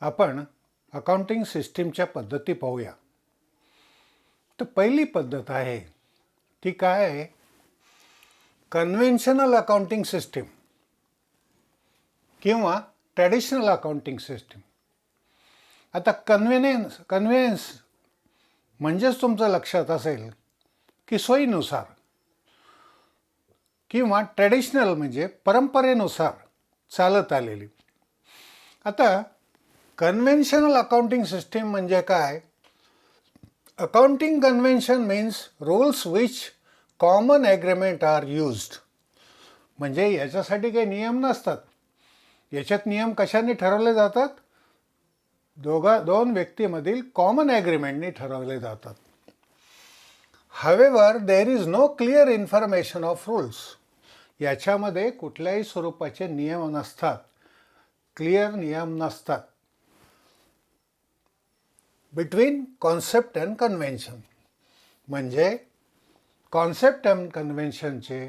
आपण अकाउंटिंग सिस्टीमच्या पद्धती पाहूया. तर पहिली पद्धत आहे ती काय आहे? कन्व्हेन्शनल अकाउंटिंग सिस्टीम किंवा ट्रॅडिशनल अकाउंटिंग सिस्टीम. आता कन्व्हेन्स म्हणजेच तुमचं लक्षात असेल की सोयीनुसार, किंवा ट्रॅडिशनल म्हणजे परंपरेनुसार चालत आलेली. आता कन्व्हेन्शनल अकाउंटिंग सिस्टीम म्हणजे काय? Accounting convention means rules which common agreement are used. म्हणजे याच्यासाठी काही नियम नसतात. याच्यात नियम कशाने ठरवले जातात? दोन व्यक्तीमधील कॉमन ॲग्रीमेंटने ठरवले जातात. However there is no clear information of rules. याच्यामध्ये कुठल्याही स्वरूपाचे नियम नसतात, क्लिअर नियम नसतात. बिटवीन कॉन्सेप्ट अँड कन्व्हेन्शन म्हणजे कॉन्सेप्ट अँड कन्व्हेन्शनचे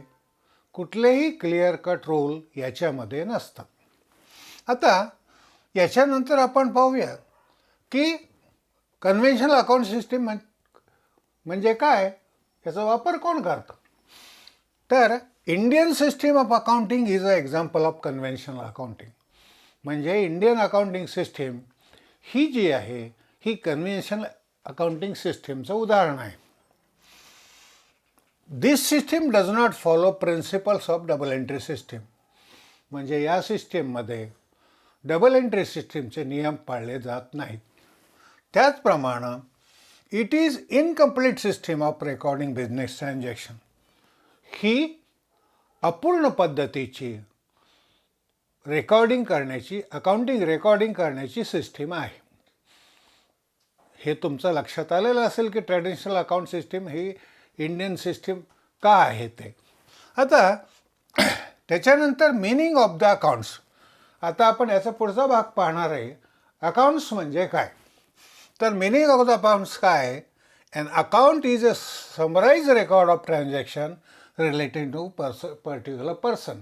कुठलेही क्लिअर कट रूल याच्यामध्ये नसतात. आता याच्यानंतर आपण पाहूया की कन्व्हेन्शनल अकाउंट सिस्टीम म्हणजे काय, याचा वापर कोण करतं. तर Indian system of accounting is a example of conventional accounting. म्हणजे इंडियन अकाउंटिंग सिस्टीम ही जी आहे ही कन्व्हेन्शनल अकाउंटिंग सिस्टीमचं उदाहरण आहे. This system does not follow principles of double entry system. म्हणजे या सिस्टीममध्ये डबल एंट्री सिस्टीमचे नियम पाळले जात नाहीत. त्याचप्रमाणे it is incomplete system of recording business transaction. ही अपूर्ण पद्धतीची रेकॉर्डिंग करण्याची, अकाउंटिंग रेकॉर्डिंग करण्याची सिस्टीम आहे. हे तुमचं लक्षात आलेलं असेल की ट्रॅडिशनल अकाउंट सिस्टीम ही इंडियन सिस्टीम का आहे ते. आता त्याच्यानंतर मिनिंग ऑफ द अकाउंट्स. आता आपण याचा पुढचा भाग पाहणार आहे. अकाउंट्स म्हणजे काय? तर मिनिंग ऑफ द अकाउंट्स काय? An account is a summarise record of transaction related to particular person.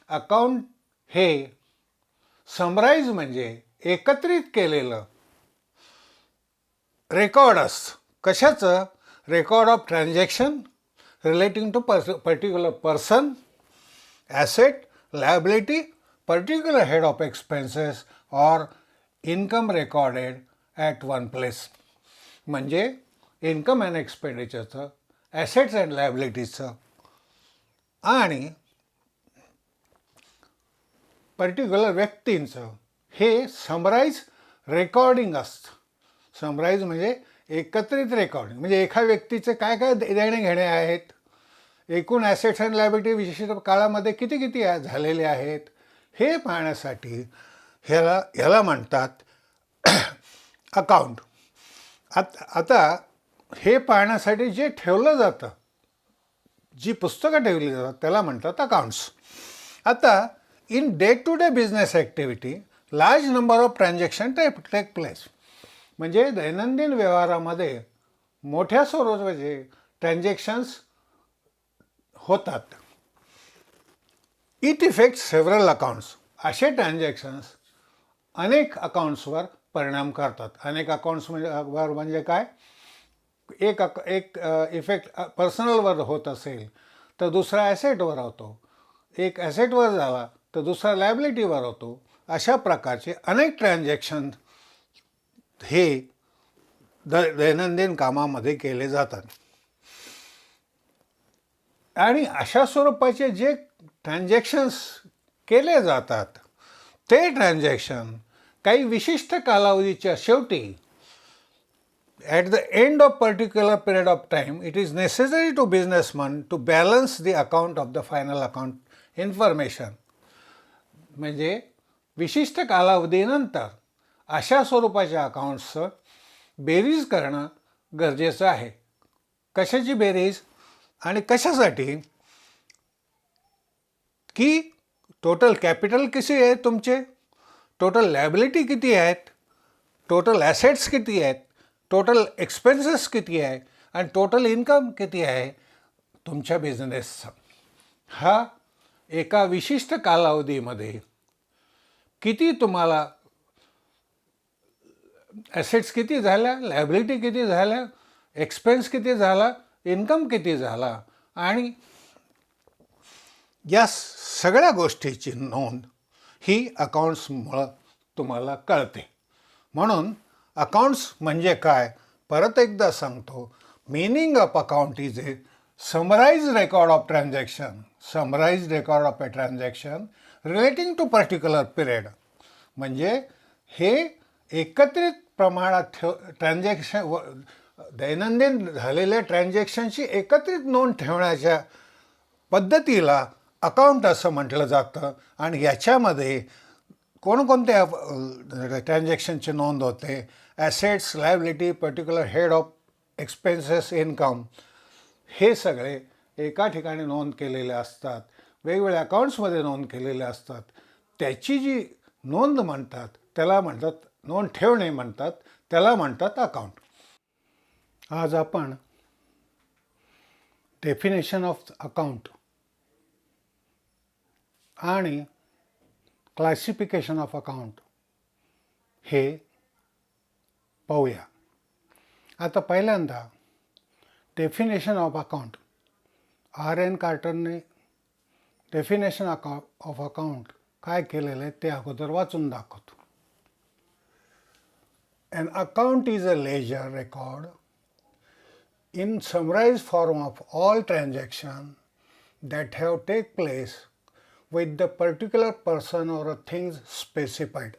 Account हे समराइज म्हणजे एकत्रित केलेलं रेकॉर्ड असतं. कशाचं? Record of transaction relating to particular person, asset, liability, particular head of expenses or income recorded at one place. म्हणजे income and एक्सपेंडिचरचं, assets and लायबिलिटीचं आणि पर्टिक्युलर व्यक्तींचं हे समराईज रेकॉर्डिंग असतं. समराईज म्हणजे एकत्रित रेकॉर्डिंग. म्हणजे एका व्यक्तीचे काय काय देणे घेणे आहेत, एकूण ॲसेट्स अँड लायबिलिटी विशिष्ट काळामध्ये किती किती झालेले आहेत, हे पाहण्यासाठी ह्याला म्हणतात अकाउंट. आता हे पाहण्यासाठी जे ठेवलं जातं, जी पुस्तकं ठेवली जातात त्याला म्हणतात अकाउंट्स. आता in day to day business activity large number of transaction take place. म्हणजे दैनंदिन व्यवहारामध्ये मोठ्या स्वरूपाचे ट्रान्झॅक्शन्स होतात. It effect several accounts. असे ट्रान्झॅक्शन्स अनेक अकाउंट्सवर परिणाम करतात. अनेक अकाउंट्स म्हणजे काय? एक इफेक्ट पर्सनलवर होत असेल तर दुसरा ॲसेटवर होतो, एक ॲसेटवर झाला तर दुसरा लायबिलिटीवर होतो. अशा प्रकारचे अनेक ट्रान्झॅक्शन हे दैनंदिन कामामध्ये केले जातात. आणि अशा स्वरूपाचे जे ट्रान्झॅक्शन्स केले जातात ते ट्रान्झॅक्शन काही विशिष्ट कालावधीच्या शेवटी at the end of particular period of time, it is necessary to businessman to balance the account of the final account information. म्हणजे विशिष्ट कालावधीनंतर अशा स्वरूपाच्या अकाउंट्सचं बेरीज करणं गरजेचं आहे. कशाची बेरीज आणि कशासाठी? की टोटल कॅपिटल किती आहे तुमचे, टोटल लायबिलिटी किती आहेत, टोटल ॲसेट्स किती आहेत, टोटल एक्सपेन्सेस किती आहे आणि टोटल इन्कम किती आहे तुमच्या बिझनेसचा. हा एका विशिष्ट कालावधीमध्ये किती तुम्हाला ॲसेट्स किती झाल्या, लायबिलिटी किती झाल्या, एक्सपेन्स किती झाला, इन्कम किती झाला, आणि या सगळ्या गोष्टीची नोंद ही अकाउंट्समुळं तुम्हाला कळते. म्हणून अकाउंट्स म्हणजे काय, परत एकदा सांगतो, meaning of account is a summarise record of transaction, summarise record of a transaction relating to particular period. म्हणजे हे एकत्रित प्रमाणात ट्रान्झॅक्शन, दैनंदिन झालेल्या ट्रान्झॅक्शनची एकत्रित नोंद ठेवण्याच्या पद्धतीला अकाउंट असं म्हटलं जातं. आणि याच्यामध्ये कोणकोणत्या ट्रान्झॅक्शनची नोंद होते, assets, liability, particular head of expenses, income, हे सगळे एका ठिकाणी नोंद केलेले असतात, वेगवेगळ्या अकाउंट्समध्ये नोंद केलेले असतात. त्याची जी नोंद म्हणतात त्याला म्हणतात, नोंद ठेवणे म्हणतात, त्याला म्हणतात अकाउंट. आज आपण डेफिनेशन ऑफ अकाउंट आणि क्लासिफिकेशन ऑफ अकाउंट हे पाहूया. आता पहिल्यांदा डेफिनेशन ऑफ अकाउंट, R.N. कार्टरने डेफिनेशन ऑफ अकाउंट काय केलेलं आहे ते अगोदर वाचून दाखवतो. An account is a ledger record in summarized form of all transactions that have take place with the particular person or things specified.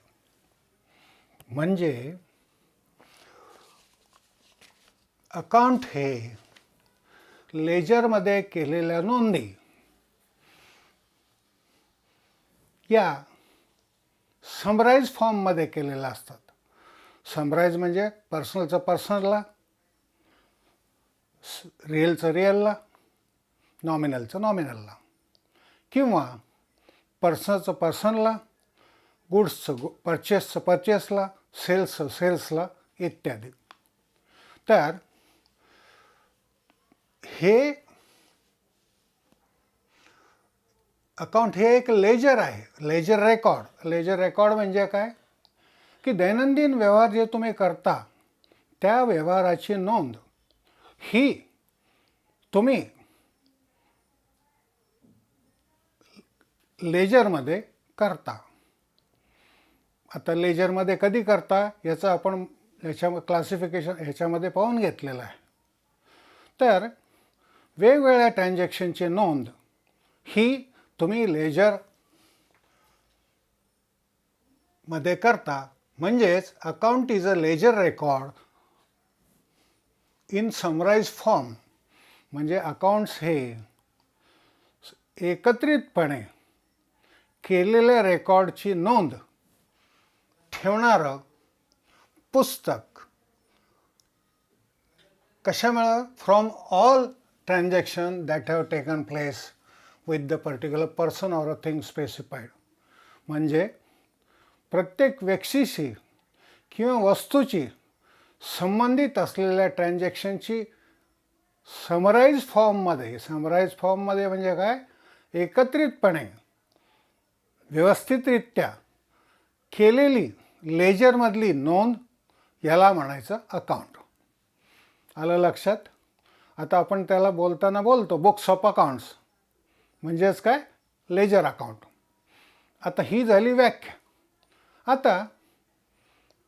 म्हणजे अकाउंट हे लेजरमध्ये केलेल्या नोंदी या समराइज फॉर्ममध्ये केलेल्या असतात. समराइज म्हणजे पर्सनलचं पर्सनलला, रिअलचं रिअलला, नॉमिनलचं नॉमिनलला, किंवा पर्सनलचं पर्सनला, गुड्सचं परचेसचं परचेसला, सेल्सचं सेल्सला इत्यादी. तर हे अकाउंट हे एक लेजर आहे, लेजर रेकॉर्ड. लेजर रेकॉर्ड म्हणजे काय की दैनंदिन व्यवहार जे तुम्ही करता त्या व्यवहाराची नोंद ही तुम्ही लेजरमध्ये करता. आता लेजरमध्ये कधी करता याचं आपण क्लासिफिकेशन ह्याच्यामध्ये पाहून घेतलेलं आहे. तर वेगवेगळ्या ट्रान्झॅक्शनची नोंद ही तुम्ही लेजरमध्ये करता. म्हणजेच account is a ledger record in summarise form. म्हणजे अकाउंट्स हे एकत्रितपणे केलेल्या रेकॉर्डची नोंद ठेवणारं पुस्तक. कशामुळं? From all transaction that have taken place with the particular person or a thing specified. म्हणजे प्रत्येक व्यक्तीशी किंवा वस्तूची संबंधित असलेल्या ट्रान्झॅक्शनची समराइज फॉर्ममध्ये म्हणजे काय, एकत्रितपणे व्यवस्थितरित्या केलेली लेजरमधली नोंद याला म्हणायचं अकाउंट. आलं लक्षात? आता आपण त्याला बोलताना बोलतो बुक्स ऑफ अकाउंट्स, म्हणजेच काय, लेजर अकाउंट. आता ही झाली व्याख्या. आता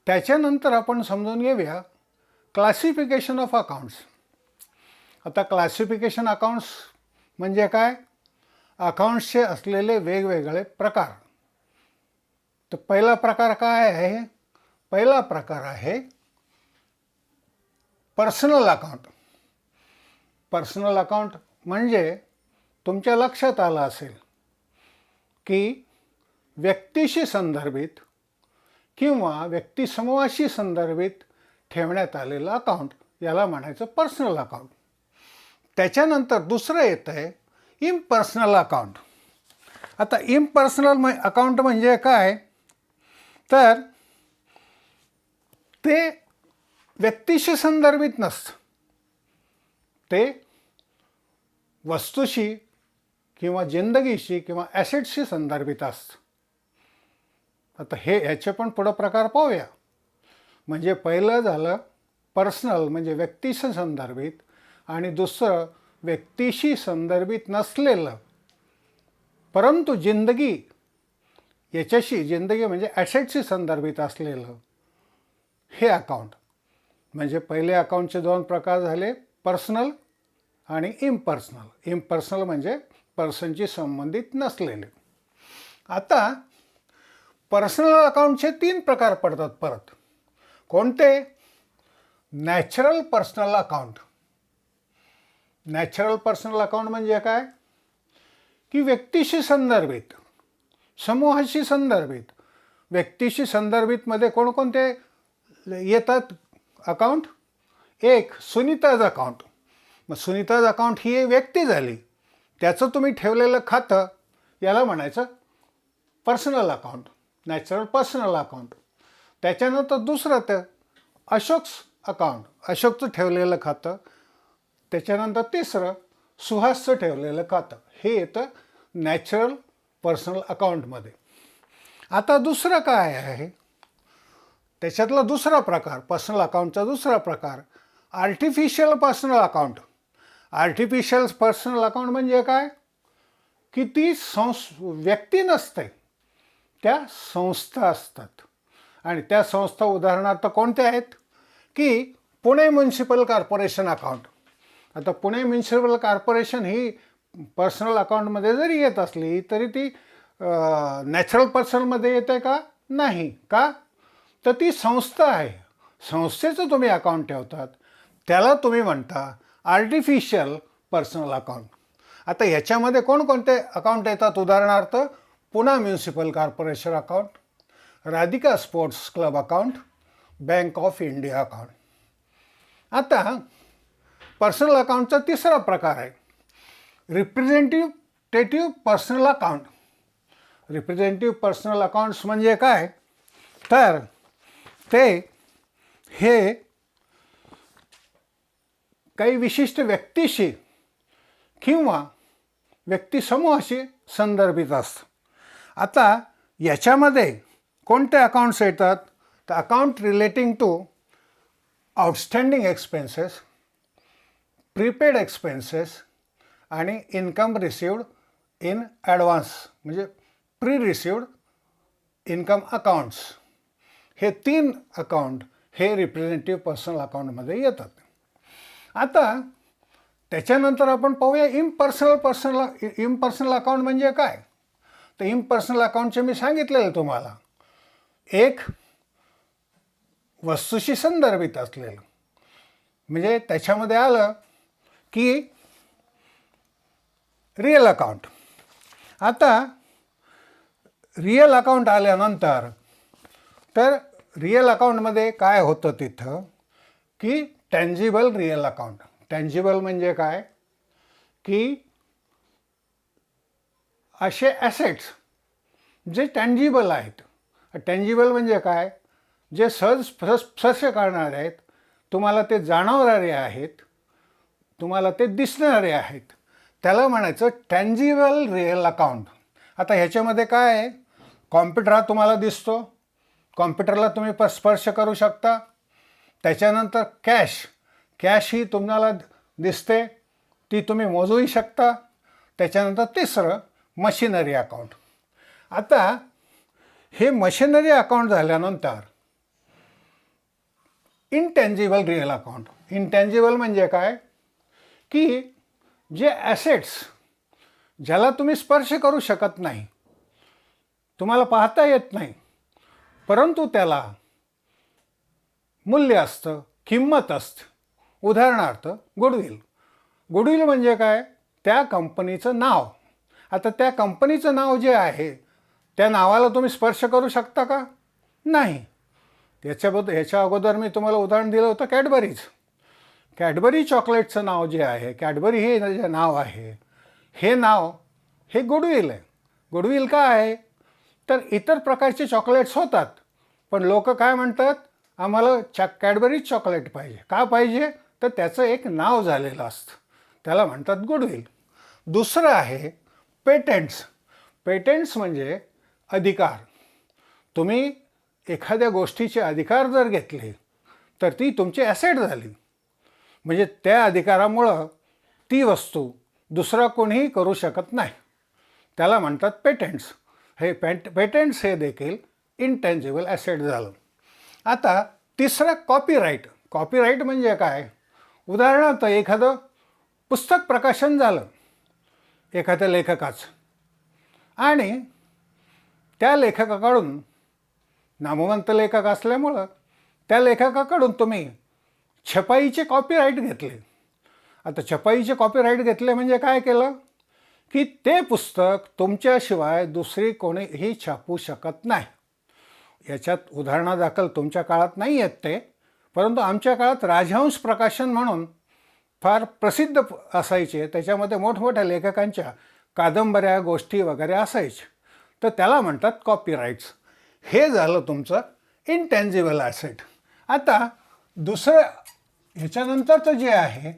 त्याच्यानंतर आपण समजून घेऊया क्लासिफिकेशन ऑफ अकाउंट्स. आता क्लासिफिकेशन अकाउंट्स म्हणजे काय, अकाउंट्सचे असलेले वेगवेगळे प्रकार. तर पहिला प्रकार काय आहे? पहिला प्रकार आहे पर्सनल अकाउंट. पर्सनल अकाउंट म्हणजे तुमच्या लक्षात आलं असेल की व्यक्तीशी संदर्भित किंवा व्यक्तिसमूहाशी संदर्भित ठेवण्यात आलेलं अकाउंट याला म्हणायचं पर्सनल अकाउंट. त्याच्यानंतर दुसरं येतं आहे इम्पर्सनल अकाउंट. आता इम्पर्सनल अकाउंट म्हणजे काय, तर ते व्यक्तीशी संदर्भित नसतं, ते वस्तूशी किंवा जिंदगीशी किंवा ॲसेटशी संदर्भित असतं. आता ह्याचे पण पुढं प्रकार पाहूया. म्हणजे पहिलं झालं पर्सनल म्हणजे व्यक्तीशी संदर्भित, आणि दुसरं व्यक्तीशी संदर्भित नसलेलं परंतु जिंदगी जिंदगी म्हणजे ॲसेटशी संदर्भित असलेलं हे अकाउंट. म्हणजे पहिले अकाउंटचे दोन प्रकार झाले, पर्सनल आणि इम्पर्सनल. इम्पर्सनल म्हणजे पर्सनशी संबंधित नसलेले. आता पर्सनल अकाउंटचे 3 प्रकार पडतात परत. कोणते? Natural personal account. Natural personal account म्हणजे काय? की व्यक्तीशी संदर्भित, समूहाशी संदर्भित. व्यक्तीशी संदर्भितमध्ये कोणकोणते येतात अकाउंट? एक सुनीताज अकाउंट. मग सुनीताज अकाउंट ही एक व्यक्ती झाली, त्याचं तुम्ही ठेवलेलं खातं याला म्हणायचं personal account, natural personal account. त्याच्यानंतर दुसरं तर अशोक्स अकाउंट, अशोकचं ठेवलेलं खातं. त्याच्यानंतर तिसरं सुहासचं ठेवलेलं खातं. हे येतं नॅचरल पर्सनल अकाउंटमध्ये. आता दुसरं काय आहे? त्याच्यातला दुसरा प्रकार, पर्सनल अकाउंटचा दुसरा प्रकार, artificial personal account. Artificial personal account म्हणजे काय? की ती व्यक्ती नसते, त्या संस्था असतात. आणि त्या संस्था उदाहरणार्थ कोणत्या आहेत? की पुणे म्युन्सिपल कॉर्पोरेशन अकाउंट. आता पुणे म्युन्सिपल कॉर्पोरेशन ही पर्सनल अकाउंटमध्ये जरी येत असली तरी ती नॅचरल पर्सनलमध्ये येते का? नाही. का? तर ती संस्था आहे, संस्थेचं तुम्ही अकाउंट ठेवतात, त्याला तुम्ही म्हणता आर्टिफिशियल पर्सनल अकाउंट. आता याच्यामध्ये कोणकोणते अकाउंट येतात? उदाहरणार्थ Pune municipal corporation account, Radhika sports club account, bank of India account. आता पर्सनल अकाउंटचा तिसरा प्रकार आहे representative personal account. Representative personal accounts म्हणजे काय? तर ते हे काही विशिष्ट व्यक्तीशी किंवा व्यक्तिसमूहाशी संदर्भित असतं. आता याच्यामध्ये कोणते अकाउंट्स येतात? तर account relating to outstanding expenses, prepaid expenses आणि इन्कम रिसिव्ड इन ॲडव्हान्स म्हणजे प्री रिसिव्ड इन्कम अकाउंट्स. हे 3 अकाउंट हे रिप्रेझेंटेटिव्ह पर्सनल अकाउंटमध्ये येतात. आता त्याच्यानंतर आपण पाहूया इम्पर्सनल अकाउंट म्हणजे काय? तर इम्पर्सनल अकाउंटचे मी सांगितलेलं तुम्हाला, एक वस्तूशी संदर्भित असलेलं म्हणजे त्याच्यामध्ये आलं की रिअल अकाउंट. आता रिअल अकाउंट आल्यानंतर तर रिअल अकाउंटमध्ये काय होतं तिथं की टँजिबल रिअल अकाउंट. टँजिबल म्हणजे काय? की असे ॲसेट्स जे टँजिबल आहेत. टँजिबल म्हणजे काय? जे स्पर्श करणारे आहेत, तुम्हाला ते जाणवणारे आहेत, तुम्हाला ते दिसणारे आहेत, त्याला म्हणायचं टँजिबल रिअल अकाउंट. आता ह्याच्यामध्ये काय आहे? कॉम्प्युटर हा तुम्हाला दिसतो, कॉम्प्युटरला तुम्ही स्पर्श करू शकता. त्याच्यानंतर कॅश ही तुम्हाला दिसते, ती तुम्ही मोजूही शकता. त्याच्यानंतर तिसरं मशिनरी अकाउंट. आता हे मशिनरी अकाउंट झाल्यानंतर इनटँजिबल रिअल अकाउंट. इनटँजिबल म्हणजे काय? की जे ॲसेट्स ज्याला तुम्ही स्पर्श करू शकत नाही, तुम्हाला पाहता येत नाही, परंतु त्याला मूल्य असतं, किंमत असते. उदाहरणार्थ गुडविल. गुडविल म्हणजे काय? त्या कंपनीचं नाव. आता त्या कंपनीचं नाव जे आहे त्या नावाला तुम्ही स्पर्श करू शकता का? नाही. ह्याच्या अगोदर मी तुम्हाला उदाहरण दिलं होतं कॅडबरीज. कॅडबरी चॉकलेटचं नाव जे आहे, कॅडबरी हे जे नाव आहे, हे नाव हे गुडविल आहे. गुडविल का आहे? तर इतर प्रकारचे चॉकलेट्स होतात, पण लोक काय म्हणतात? आम्हाला कॅडबरी चॉकलेट पाहिजे. का पाहिजे? तर त्याचं एक नाव झालेलं असतं, त्याला म्हणतात गुडविल. दुसरं आहे पेटंट्स. पेटंट्स म्हणजे अधिकार. तुम्ही एखाद्या गोष्टीचे अधिकार जर घेतले तर ती तुमची ॲसेट झाली. म्हणजे त्या अधिकारामुळं ती वस्तू दुसरा कोणीही करू शकत नाही. त्याला म्हणतात पेटंट्स. हे पेटंट्स हे देखील इंटेंजिबल ॲसेट झालं. आता तिसरं कॉपीराईट. कॉपीराईट म्हणजे काय? उदाहरणार्थ एखादं पुस्तक प्रकाशन झालं एखाद्या लेखकाचं आणि त्या लेखकाकडून, नामवंत लेखक असल्यामुळं त्या लेखकाकडून तुम्ही छपाईचे कॉपीराईट घेतले. आता छपाईचे कॉपीराईट घेतले म्हणजे काय केलं की ते पुस्तक तुमच्याशिवाय दुसरी कोणीही छापू शकत नाही. याच्यात उदाहरणादाखल तुमच्या काळात नाही आहेत ते, परंतु आमच्या काळात राजहंस प्रकाशन म्हणून फार प्रसिद्ध असायचे. त्याच्यामध्ये मोठमोठ्या लेखकांच्या कादंबऱ्या, गोष्टी वगैरे असायच्या. तर त्याला म्हणतात कॉपीराईट्स. हे झालं तुमचं इंटेंजिबल ॲसेट. आता दुसरं ह्याच्यानंतरचं जे आहे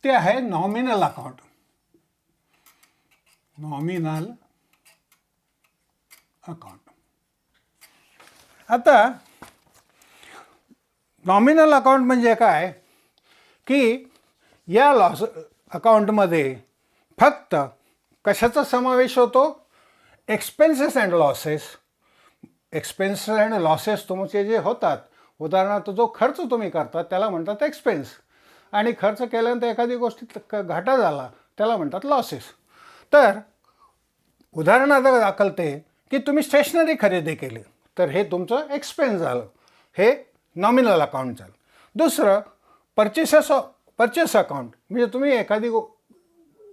ते आहे नॉमिनल अकाउंट. Nominal account. आता नॉमिनल अकाउंट म्हणजे काय की या लॉस अकाउंटमध्ये फक्त कशाचा समावेश होतो? Expenses and losses. Expenses and losses तुमचे जे होतात, उदाहरणार्थ जो खर्च तुम्ही करता त्याला म्हणतात एक्सपेन्स, आणि खर्च केल्यानंतर एखादी गोष्टीत घाटा झाला त्याला म्हणतात लॉसेस. तर उदाहरणार्थ दाखल ते की तुम्ही स्टेशनरी खरेदी केली तर हे तुमचं एक्सपेन्स झालं. हे नॉमिनल अकाउंट झालं. दुसरं परचेस अकाउंट. म्हणजे तुम्ही एखादी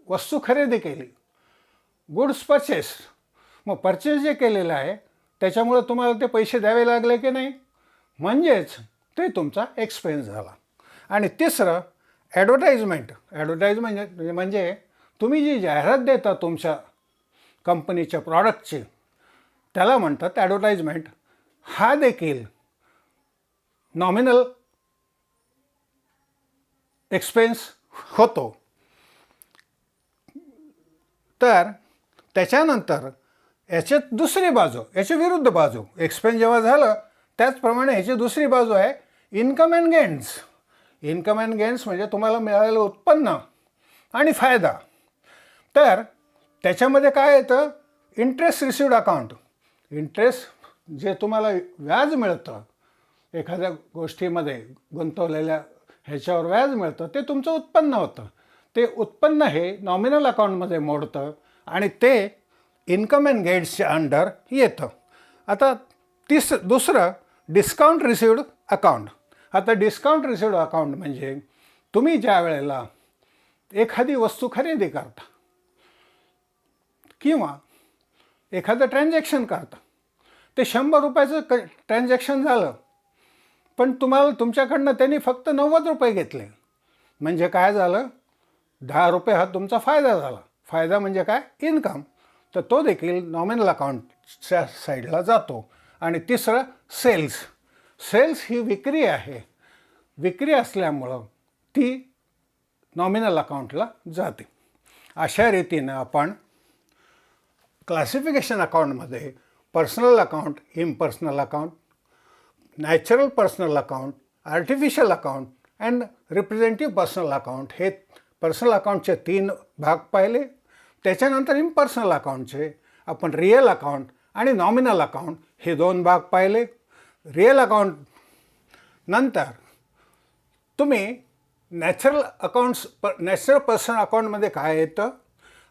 वस्तू खरेदी केली, गुड्स परचेस. मग परचेस जे केलेलं आहे त्याच्यामुळं तुम्हाला ते पैसे द्यावे लागले की नाही, म्हणजेच ते तुमचा एक्सपेन्स झाला. आणि तिसरं ॲडव्हर्टाइजमेंट. ॲडव्हर्टाइजमेंट म्हणजे तुम्ही जी जाहिरात देता तुमच्या कंपनीच्या प्रॉडक्टची त्याला म्हणतात ॲडव्हर्टाइजमेंट. हा देखील नॉमिनल एक्सपेन्स होतो. तर त्याच्यानंतर याच्यात दुसरी बाजू, याची विरुद्ध बाजू, एक्सपेन्स जेव्हा झालं त्याचप्रमाणे ह्याची दुसरी बाजू आहे income and gains. Income and gains म्हणजे तुम्हाला मिळालेलं उत्पन्न आणि फायदा. तर त्याच्यामध्ये काय येतं? Interest received account. इंटरेस्ट जे तुम्हाला व्याज मिळतं एखाद्या गोष्टीमध्ये गुंतवलेल्या ह्याच्यावर व्याज मिळतं ते तुमचं उत्पन्न होतं. ते उत्पन्न हे नॉमिनल अकाउंटमध्ये मोडतं आणि ते इन्कम अँड गेन्सच्या अंडर येतं. आता दुसरं डिस्काउंट रिसिव्ड अकाउंट. आता डिस्काउंट रिसिव्ड अकाउंट म्हणजे तुम्ही ज्या वेळेला एखादी वस्तू खरेदी करता किंवा एखादं ट्रान्झॅक्शन करता, ते 100 रुपयाचं ट्रान्झॅक्शन झालं पण तुम्हाला तुमच्याकडनं त्यांनी फक्त 90 रुपये घेतले. म्हणजे काय झालं? 10 रुपये हा तुमचा फायदा झाला. फायदा म्हणजे काय? इन्कम. तर तो देखील नॉमिनल अकाउंटच्या साईडला जातो. आणि तिसरं सेल्स. सेल्स ही विक्री आहे. विक्री असल्यामुळं ती नॉमिनल अकाउंटला जाते. अशा रीतीनं आपण क्लासिफिकेशन अकाउंटमध्ये personal account, impersonal account, natural personal account, artificial account and representative personal account हे पर्सनल अकाउंटचे 3 भाग पाहिले. त्याच्यानंतर इम्पर्सनल अकाउंटचे आपण रिअल अकाउंट आणि नॉमिनल अकाउंट हे 2 भाग पाहिले. रिअल अकाउंट नंतर तुम्ही नॅचरल पर्सन अकाउंटमध्ये काय येतं,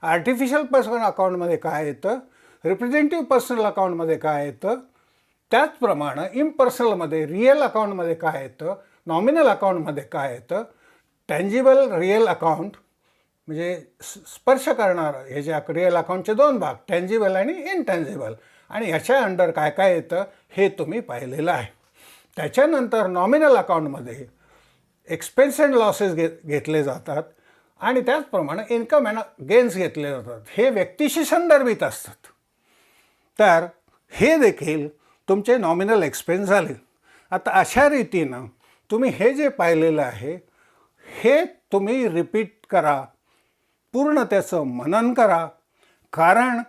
आर्टिफिशियल पर्सन अकाउंटमध्ये काय येतं, रिप्रेझेंटेटिव्ह पर्सनल अकाउंटमध्ये काय येतं, त्याचप्रमाणे इम्पर्सनलमध्ये रिअल अकाउंटमध्ये काय येतं, नॉमिनल अकाउंटमध्ये काय येतं. टँजिबल रिअल अकाउंट म्हणजे स्पर्श करणारं हे जे रिअल अकाउंटचे 2 भाग, टँजिबल आणि इनटँजिबल, आणि ह्याच्या अंडर काय काय येतं हे तुम्ही पाहिलेलं आहे. त्याच्यानंतर नॉमिनल अकाउंटमध्ये एक्सपेन्स अँड लॉसेस घेतले जातात आणि त्याचप्रमाणे इन्कम अँड गेन्स घेतले जातात. हे व्यक्तीशी संदर्भित असतात. तर हे देखील तुमचे नॉमिनल एक्सपेन्स झाले. आता अशा रीतीनं तुम्ही हे जे पाहिलेलं आहे हे तुम्ही रिपीट करा, पूर्ण त्याचं मनन करा, कारण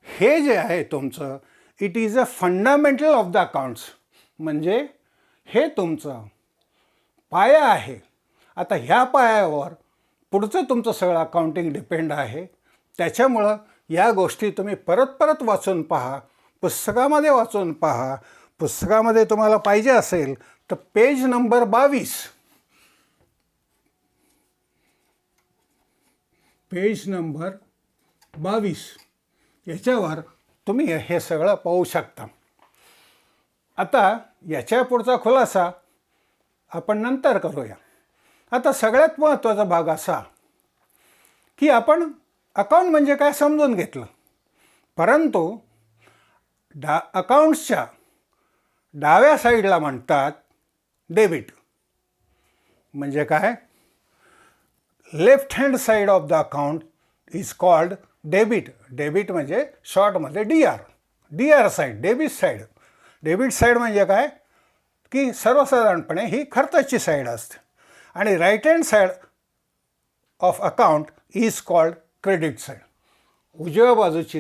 हे जे आहे तुमचं it is a fundamental of the accounts. म्हणजे हे तुमचं पाया आहे. आता ह्या पायावर पुढचं तुमचं सगळं अकाउंटिंग डिपेंड आहे. त्याच्यामुळं या गोष्टी तुम्ही परत परत वाचून पहा, पुस्तकामध्ये वाचून पहा. पुस्तकामध्ये तुम्हाला पाहिजे असेल तर पेज नंबर 22, पेज नंबर 22 याच्यावर तुम्ही हे सगळं पाहू शकता. आता याच्या पुढचा खुलासा आपण नंतर करूया. आता सगळ्यात महत्त्वाचा भाग असा की आपण अकाउंट म्हणजे काय समजून घेतलं, परंतु अकाउंट्सच्या डाव्या साईडला म्हणतात डेबिट. म्हणजे काय? Left hand side of the account is called debit. Debit म्हणजे शॉर्टमध्ये D R side, debit side. Debit side म्हणजे काय की सर्वसाधारणपणे ही खर्चाची साईड असते. आणि right hand side of account is called credit side. उजव्या बाजूची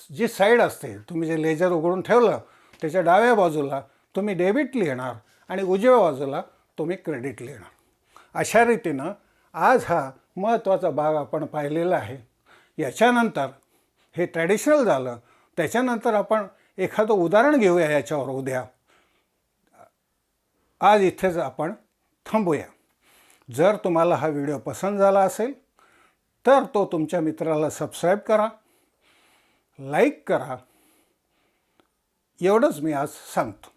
जी साईड असते, तुम्ही जे लेजर उघडून ठेवलं त्याच्या डाव्या बाजूला तुम्ही डेबिट लिहिणार आणि उजव्या बाजूला तुम्ही क्रेडिट लिहिणार. अशा रीतीनं आज हा महत्त्वाचा भाग आपण पाहिलेला आहे. याच्यानंतर हे ट्रॅडिशनल झालं. त्याच्यानंतर आपण एखादं उदाहरण घेऊया याच्यावर उद्या. आज इथेच आपण थांबूया. जर तुम्हाला हा व्हिडिओ पसंत झाला असेल तर तो तुमच्या मित्राला सबस्क्राईब करा, लाईक करा. एवढंच मी आज सांगतो.